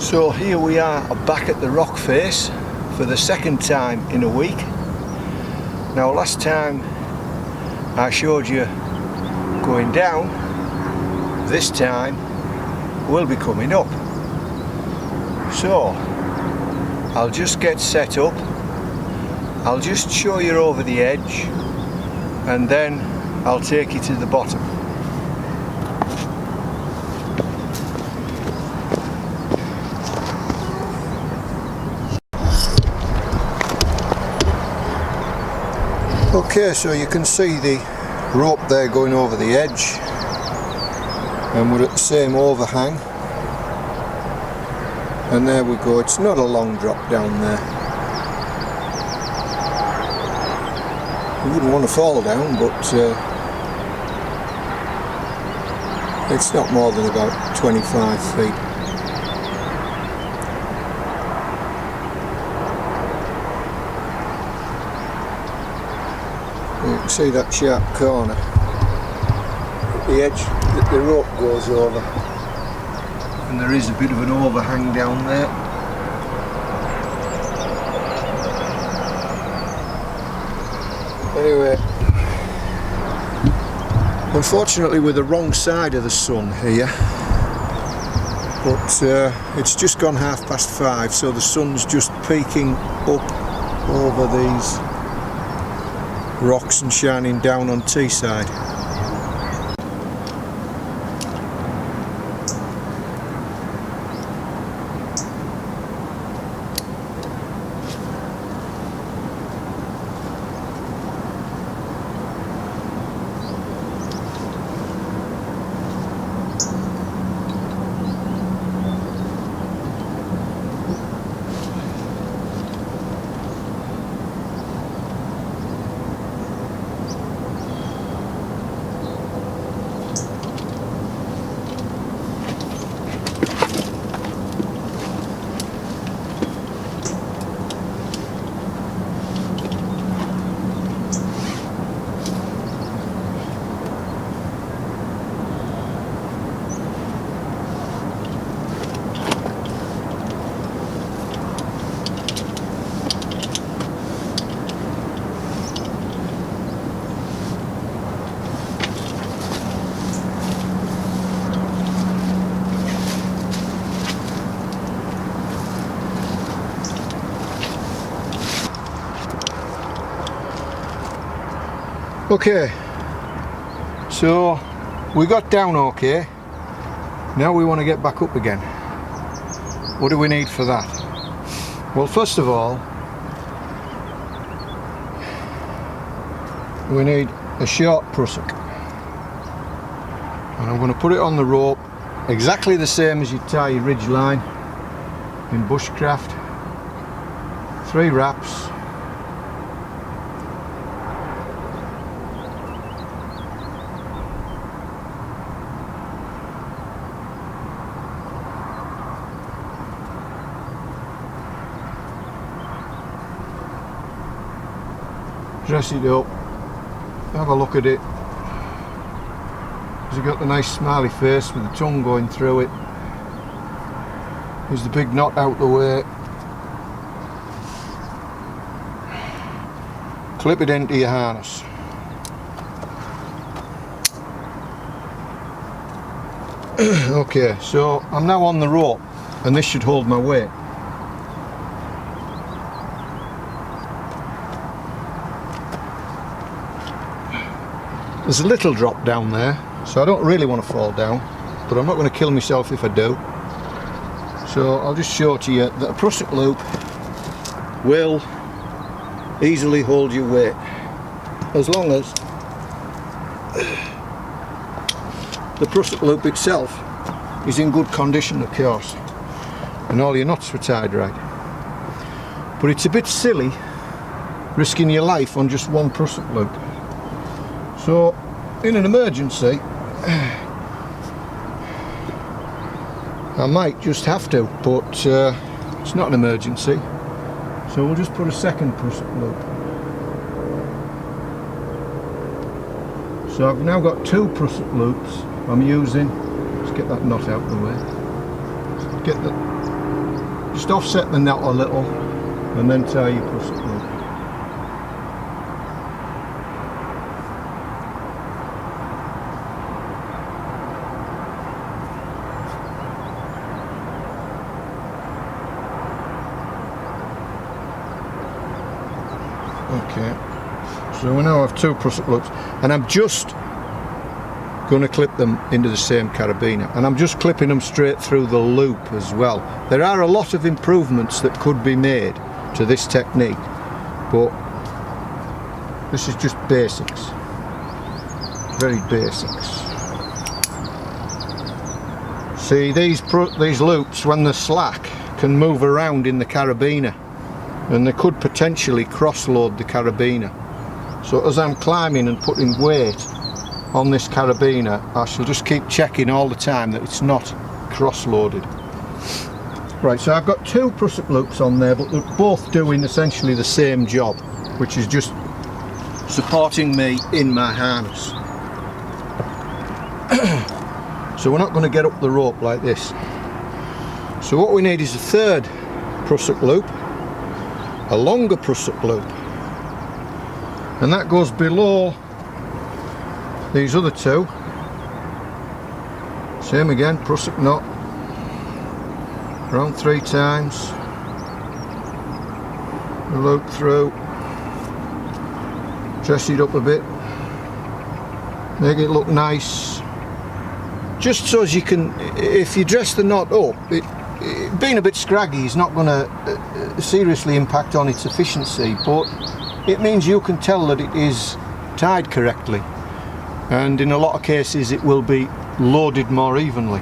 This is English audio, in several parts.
So here we are back at the rock face for the second time in a week. Now last time I showed you going down, this time we'll be coming up. So I'll just get set up, I'll just show you over the edge and then I'll take you to the bottom. Okay, so you can see the rope there going over the edge, and we're at the same overhang, and there we go. It's not a long drop down there. You wouldn't want to fall down, but it's not more than about 25 feet. You can see that sharp corner at the edge that the rope goes over, and there is a bit of an overhang down there. Anyway, unfortunately we're the wrong side of the sun here, but it's just gone 5:30, so the sun's just peeking up over these rocks and shining down on Teesside. Okay, so we got down okay, now we want to get back up again. What do we need for that? Well, first of all, we need a short prusik, and I'm going to put it on the rope exactly the same as you tie your ridge line in bushcraft. 3 wraps. Dress it up, have a look at it. Has it got the nice smiley face with the tongue going through it? Is the big knot out the way? Clip it into your harness. Okay, so I'm now on the rope and this should hold my weight. There's a little drop down there, so I don't really want to fall down, but I'm not going to kill myself if I do. So I'll just show to you that a prusik loop will easily hold your weight, as long as the prusik loop itself is in good condition, of course, and all your knots were tied right. But it's a bit silly risking your life on just one prusik loop. So in an emergency I might just have to, but it's not an emergency, so we'll just put a second prusik loop. So I've now got 2 prusik loops I'm using. Let's get that knot out of the way. Get Just offset the knot a little and then tie your prusik loop. Okay, so we now have 2 prusik loops, and I'm just going to clip them into the same carabiner, and I'm just clipping them straight through the loop as well. There are a lot of improvements that could be made to this technique, but this is just basics, very basics. See, these loops, when they're slack, can move around in the carabiner, and they could potentially cross-load the carabiner. So as I'm climbing and putting weight on this carabiner, I shall just keep checking all the time that it's not cross-loaded. Right, so I've got 2 prusik loops on there, but they're both doing essentially the same job, which is just supporting me in my harness. So we're not going to get up the rope like this. So what we need is a 3rd prusik loop, a longer prusik loop, and that goes below these other 2. Same again, prusik knot, around 3 times, loop through, dress it up a bit, make it look nice, just so as you can, if you dress the knot up, it being a bit scraggy is not going to seriously impact on its efficiency, but it means you can tell that it is tied correctly, and in a lot of cases it will be loaded more evenly.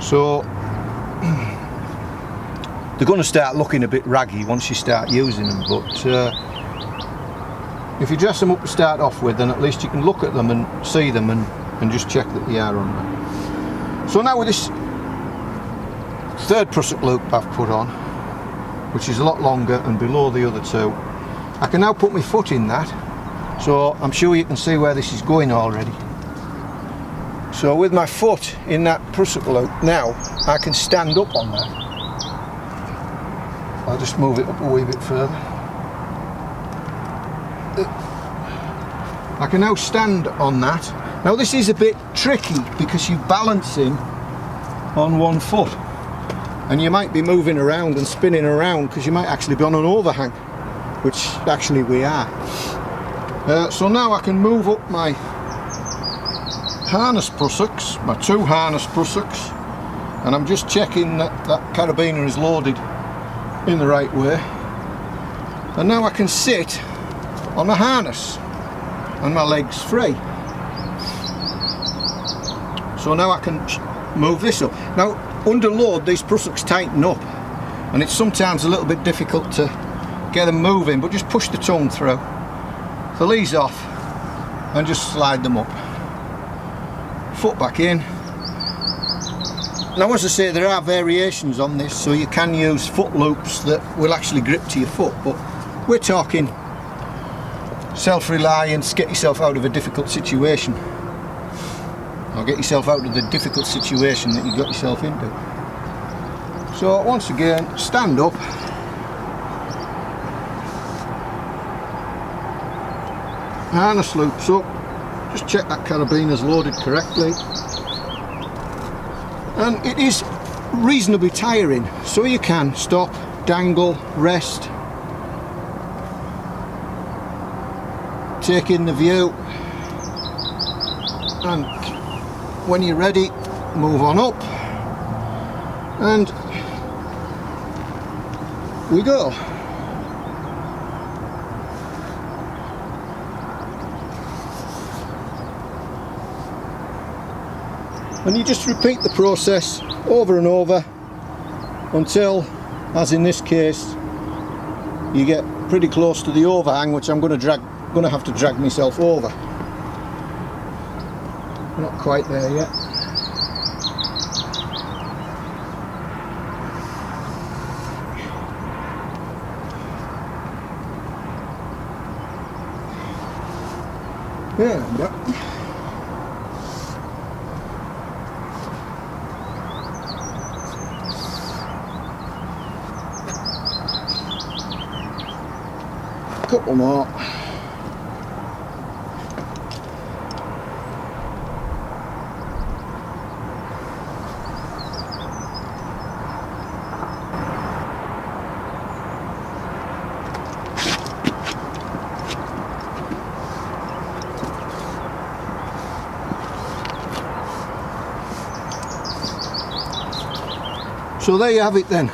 So they're going to start looking a bit raggy once you start using them, but if you dress them up to start off with, then at least you can look at them and see them and just check that they are on there. So now with this 3rd prusik loop I've put on, which is a lot longer and below the other 2, I can now put my foot in that, so I'm sure you can see where this is going already. So with my foot in that prusik loop now, I can stand up on that. I'll just move it up a wee bit further. I can now stand on that. Now this is a bit tricky because you're balancing on one foot, and you might be moving around and spinning around because you might actually be on an overhang, which actually we are. So now I can move up my harness prusiks, my 2 harness prusiks, and I'm just checking that that carabiner is loaded in the right way, and now I can sit on the harness and my legs free. So now I can move this up. Now under load these prusiks tighten up, and it's sometimes a little bit difficult to get them moving, but just push the tongue through, the lees off, and just slide them up. Foot back in. Now as I say, there are variations on this, so you can use foot loops that will actually grip to your foot, but we're talking self-reliance, get yourself out of a difficult situation, or get yourself out of the difficult situation that you got yourself into. So once again, stand up, harness loops up, just check that carabiner's loaded correctly, and it is reasonably tiring, so you can stop, dangle, rest, take in the view, and when you're ready, move on up, and we go. And you just repeat the process over and over until, as in this case, you get pretty close to the overhang, which I'm going to have to drag myself over. Not quite there yet. There we go. Couple more. So there you have it then,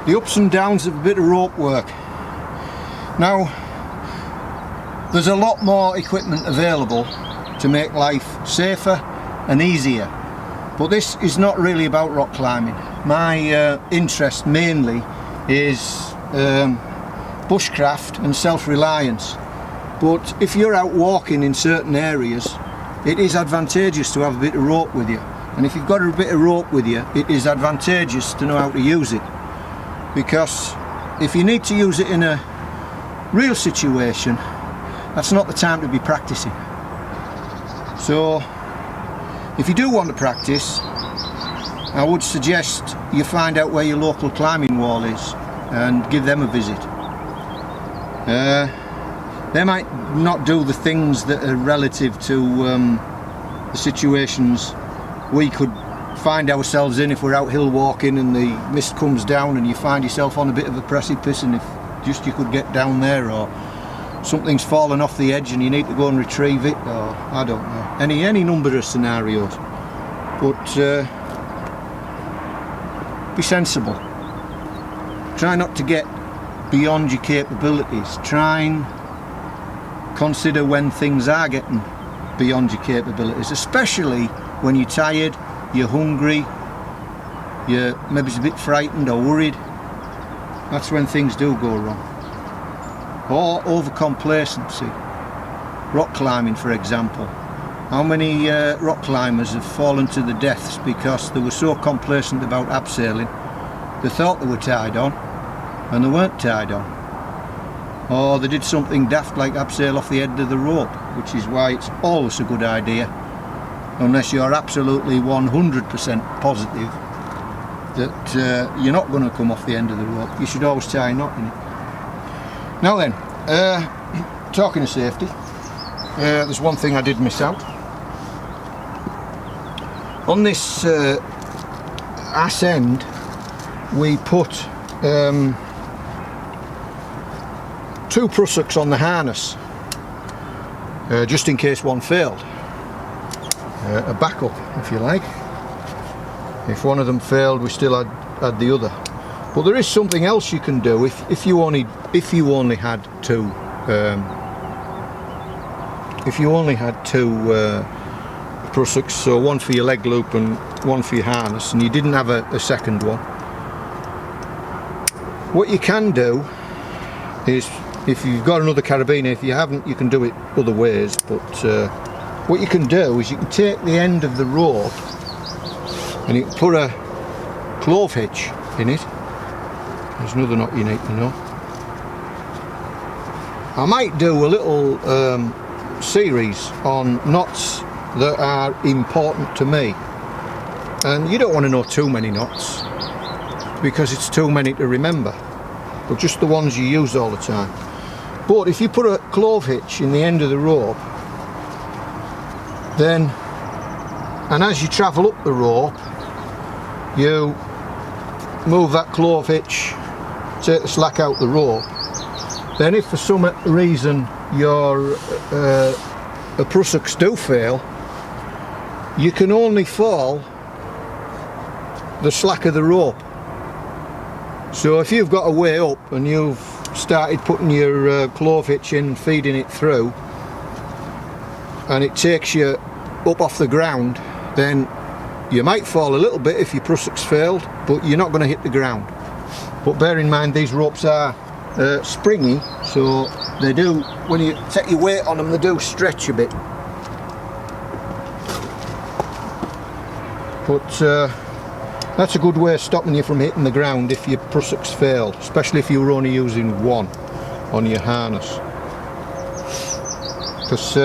the ups and downs of a bit of rope work. Now, there's a lot more equipment available to make life safer and easier, but this is not really about rock climbing. My interest mainly is bushcraft and self-reliance, but if you're out walking in certain areas, it is advantageous to have a bit of rope with you. And if you've got a bit of rope with you, it is advantageous to know how to use it, because if you need to use it in a real situation, that's not the time to be practicing. So if you do want to practice, I would suggest you find out where your local climbing wall is and give them a visit. They might not do the things that are relative to the situations we could find ourselves in if we're out hill walking and the mist comes down and you find yourself on a bit of a precipice, and if just you could get down there, or something's fallen off the edge and you need to go and retrieve it, or I don't know, any number of scenarios. But be sensible. Try not to get beyond your capabilities. Try and consider when things are getting beyond your capabilities, especially when you're tired, you're hungry, you're maybe a bit frightened or worried. That's when things do go wrong. Or overcomplacency. Rock climbing, for example. How many rock climbers have fallen to their deaths because they were so complacent about abseiling, they thought they were tied on and they weren't tied on. Or they did something daft like abseil off the end of the rope, which is why it's always a good idea, unless you're absolutely 100% positive that you're not going to come off the end of the rope. You should always tie a knot in it. Now then, talking of safety, there's one thing I did miss out. On this ass end we put 2 Prusiks on the harness, just in case one failed. A backup, if you like. If one of them failed, we still had the other. But there is something else you can do if you only had two Prusiks, so one for your leg loop and one for your harness, and you didn't have a second one. What you can do is, if you've got another carabiner, if you haven't, you can do it other ways, but what you can do is you can take the end of the rope and you can put a clove hitch in it. There's another knot you need to know. I might do a little series on knots that are important to me, and you don't want to know too many knots because it's too many to remember, but just the ones you use all the time. But if you put a clove hitch in the end of the rope, then, and as you travel up the rope, you move that clove hitch, take the slack out the rope, then if for some reason your Prusiks do fail, you can only fall the slack of the rope. So if you've got a way up and you've started putting your clove hitch in, feeding it through, and it takes you up off the ground, then you might fall a little bit if your Prusiks failed, but you're not going to hit the ground. But bear in mind, these ropes are springy, so they do, when you take your weight on them, they do stretch a bit. But that's a good way of stopping you from hitting the ground if your Prusiks fail, especially if you were only using one on your harness. Because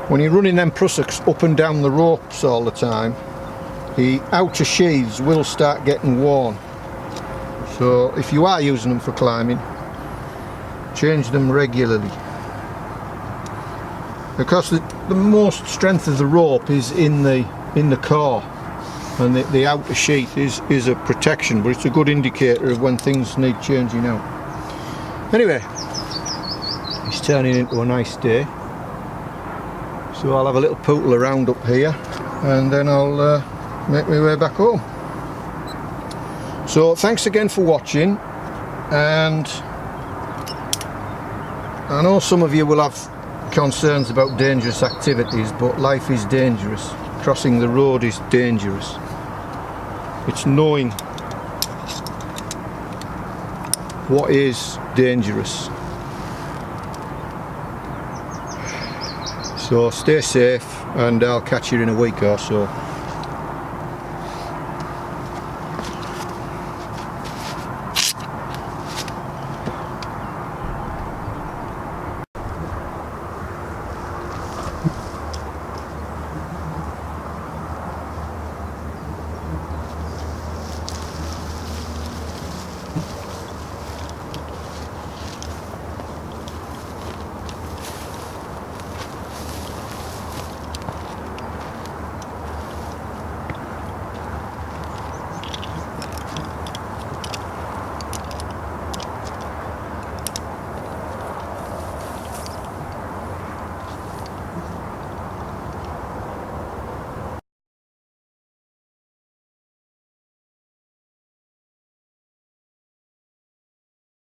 when you're running them Prusiks up and down the ropes all the time, the outer sheaths will start getting worn. So if you are using them for climbing, change them regularly. Because the most strength of the rope is in the core, and the outer sheath is a protection, but it's a good indicator of when things need changing out. Anyway, it's turning into a nice day, so I'll have a little pootle around up here and then I'll make my way back home. So thanks again for watching, and I know some of you will have concerns about dangerous activities, but life is dangerous. Crossing the road is dangerous. It's knowing what is dangerous. So stay safe, and I'll catch you in a week or so.